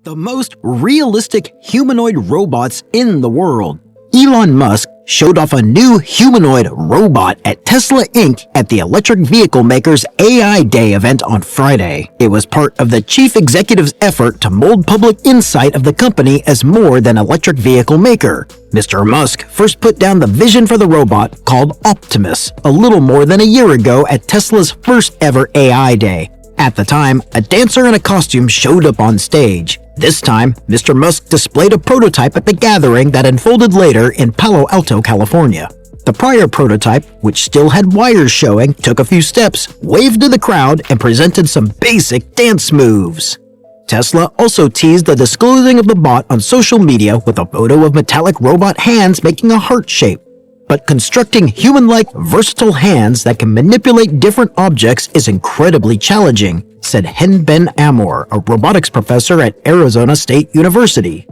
the most realistic humanoid robots in the world. Elon Musk showed off a new humanoid robot at Tesla Inc. at the electric vehicle maker's AI Day event on Friday. It was part of the chief executive's effort to mold public insight of the company as more than electric vehicle maker. Mr. Musk first put down the vision for the robot called Optimus a little more than a year ago at Tesla's first ever AI Day. At the time, a dancer in a costume showed up on stage. This time, Mr. Musk displayed a prototype at the gathering that unfolded later in Palo Alto, California. The prior prototype, which still had wires showing, took a few steps, waved to the crowd, and presented some basic dance moves. Tesla also teased the disclosing of the bot on social media with a photo of metallic robot hands making a heart shape. But constructing human-like, versatile hands that can manipulate different objects is incredibly challenging, said Hen Ben Amor, a robotics professor at Arizona State University.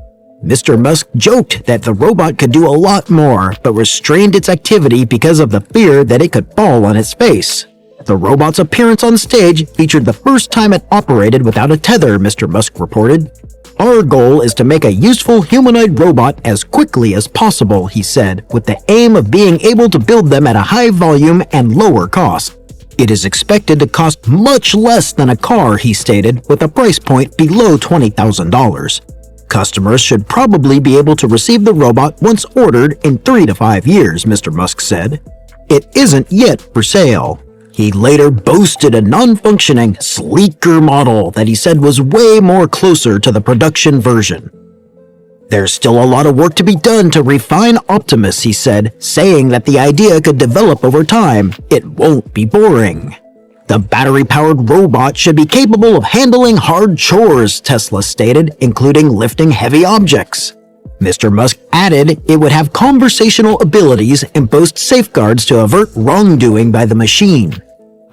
Mr. Musk joked that the robot could do a lot more, but restrained its activity because of the fear that it could fall on its face. The robot's appearance on stage featured the first time it operated without a tether, Mr. Musk reported. Our goal is to make a useful humanoid robot as quickly as possible, he said, with the aim of being able to build them at a high volume and lower cost. It is expected to cost much less than a car, he stated, with a price point below $20,000. Customers should probably be able to receive the robot once ordered in 3 to 5 years, Mr. Musk said. It isn't yet for sale. He later boasted a non-functioning, sleeker model that he said was way more closer to the production version. There's still a lot of work to be done to refine Optimus, he said, saying that the idea could develop over time. It won't be boring. The battery-powered robot should be capable of handling hard chores, Tesla stated, including lifting heavy objects. Mr. Musk added it would have conversational abilities and boast safeguards to avert wrongdoing by the machine.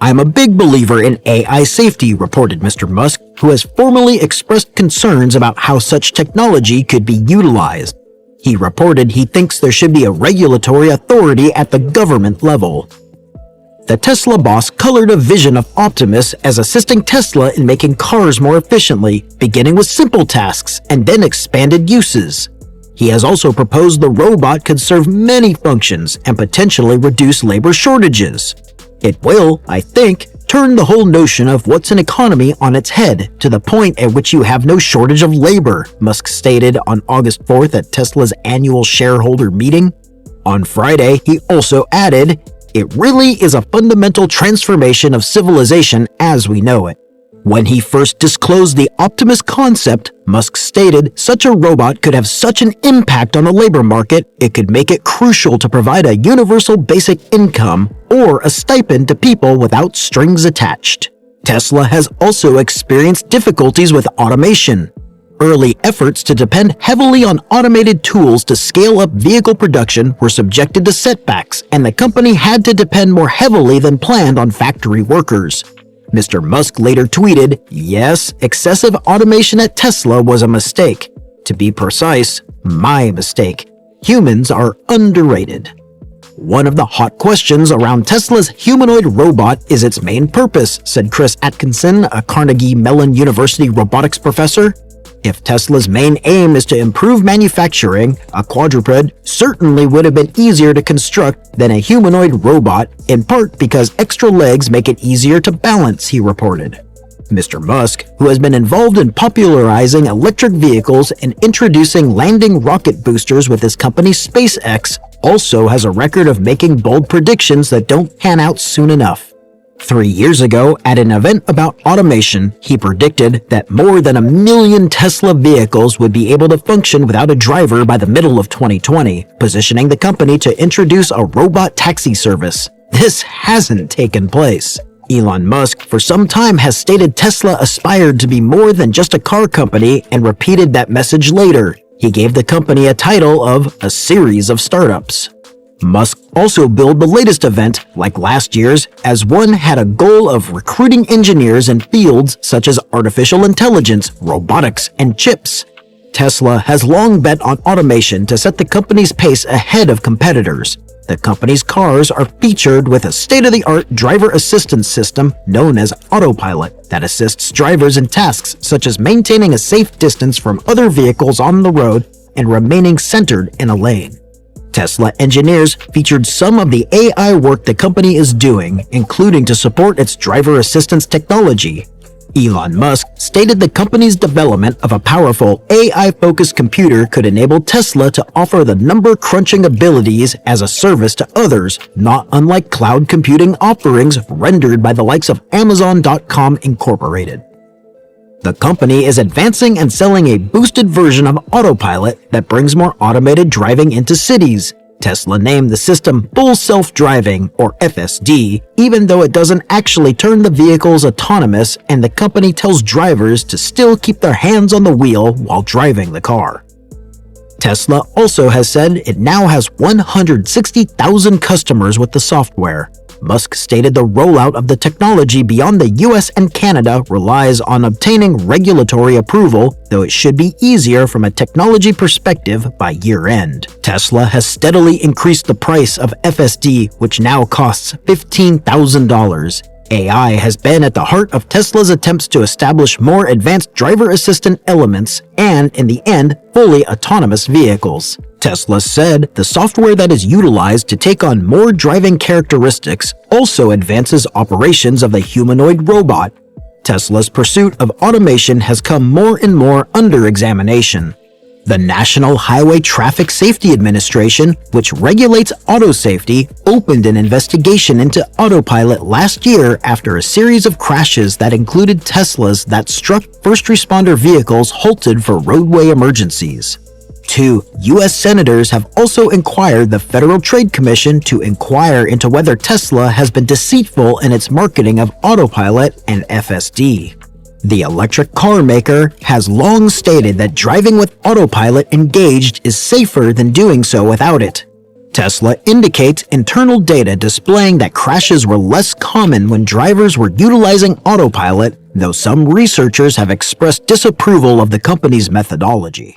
I'm a big believer in AI safety, reported Mr. Musk, who has formally expressed concerns about how such technology could be utilized. He reported he thinks there should be a regulatory authority at the government level. The Tesla boss colored a vision of Optimus as assisting Tesla in making cars more efficiently, beginning with simple tasks and then expanded uses. He has also proposed the robot could serve many functions and potentially reduce labor shortages. It will, I think, turn the whole notion of what's an economy on its head to the point at which you have no shortage of labor, Musk stated on August 4th at Tesla's annual shareholder meeting. On Friday, he also added, "It really is a fundamental transformation of civilization as we know it." When he first disclosed the Optimus concept, Musk stated such a robot could have such an impact on the labor market, it could make it crucial to provide a universal basic income or a stipend to people without strings attached. Tesla has also experienced difficulties with automation. Early efforts to depend heavily on automated tools to scale up vehicle production were subjected to setbacks, and the company had to depend more heavily than planned on factory workers. Mr. Musk later tweeted, "Yes, excessive automation at Tesla was a mistake. To be precise, my mistake. Humans are underrated." One of the hot questions around Tesla's humanoid robot is its main purpose, said Chris Atkinson, a Carnegie Mellon University robotics professor. If Tesla's main aim is to improve manufacturing, a quadruped certainly would have been easier to construct than a humanoid robot, in part because extra legs make it easier to balance, he reported. Mr. Musk, who has been involved in popularizing electric vehicles and introducing landing rocket boosters with his company SpaceX, also has a record of making bold predictions that don't pan out soon enough. 3 years ago, at an event about automation, he predicted that more than 1 million Tesla vehicles would be able to function without a driver by the middle of 2020, positioning the company to introduce a robot taxi service. This hasn't taken place. Elon Musk, for some time, has stated Tesla aspired to be more than just a car company and repeated that message later. He gave the company a title of a series of startups. Musk also billed the latest event, like last year's, as one had a goal of recruiting engineers in fields such as artificial intelligence, robotics, and chips. Tesla has long bet on automation to set the company's pace ahead of competitors. The company's cars are featured with a state-of-the-art driver assistance system known as Autopilot that assists drivers in tasks such as maintaining a safe distance from other vehicles on the road and remaining centered in a lane. Tesla engineers featured some of the AI work the company is doing, including to support its driver assistance technology. Elon Musk stated the company's development of a powerful AI-focused computer could enable Tesla to offer the number-crunching abilities as a service to others, not unlike cloud computing offerings rendered by the likes of Amazon.com Incorporated. The company is advancing and selling a boosted version of Autopilot that brings more automated driving into cities. Tesla named the system Full Self-Driving, or FSD, even though it doesn't actually turn the vehicles autonomous, and the company tells drivers to still keep their hands on the wheel while driving the car. Tesla also has said it now has 160,000 customers with the software. Musk stated the rollout of the technology beyond the US and Canada relies on obtaining regulatory approval, though it should be easier from a technology perspective by year-end. Tesla has steadily increased the price of FSD, which now costs $15,000. AI has been at the heart of Tesla's attempts to establish more advanced driver assistant elements and, in the end, fully autonomous vehicles. Tesla said the software that is utilized to take on more driving characteristics also advances operations of the humanoid robot. Tesla's pursuit of automation has come more and more under examination. The National Highway Traffic Safety Administration, which regulates auto safety, opened an investigation into Autopilot last year after a series of crashes that included Teslas that struck first responder vehicles halted for roadway emergencies. 2 U.S. senators have also inquired the Federal Trade Commission to inquire into whether Tesla has been deceitful in its marketing of Autopilot and FSD. The electric car maker has long stated that driving with Autopilot engaged is safer than doing so without it. Tesla indicates internal data displaying that crashes were less common when drivers were utilizing Autopilot, though some researchers have expressed disapproval of the company's methodology.